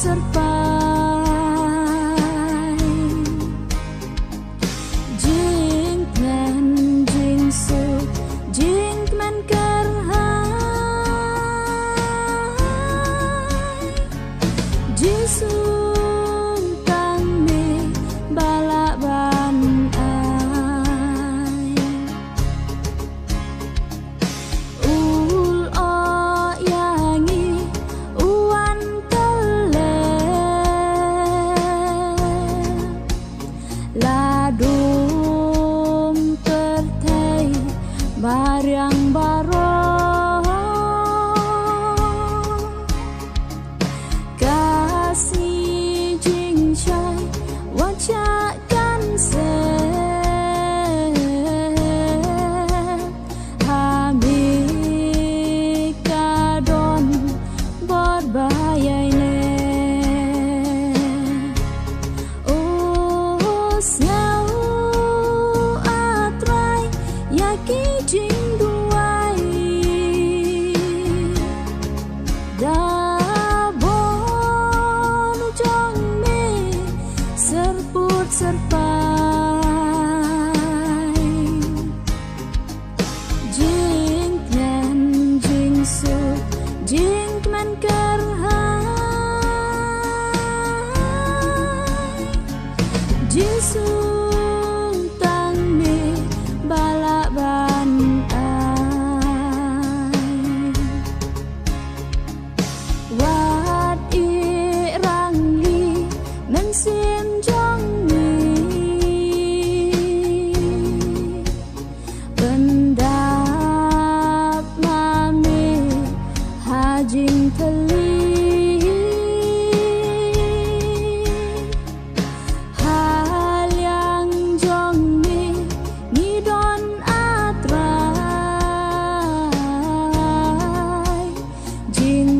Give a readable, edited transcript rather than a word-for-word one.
serpai jing men jing su jing men kerhai jisung tang me balak ban ai ul o yangi uan tele ladung tertai barang baro kasih jing chai wajakan se hamikadon berbahaya ne oh snau atrai yaki jing duai dabon ujong me serput serpai jing men jing su jing men kerhai jisung tang me balak ban ai wat i rang li men sim jong ni pendap mame hajing teli hal yang jong ni ngidon atrai jing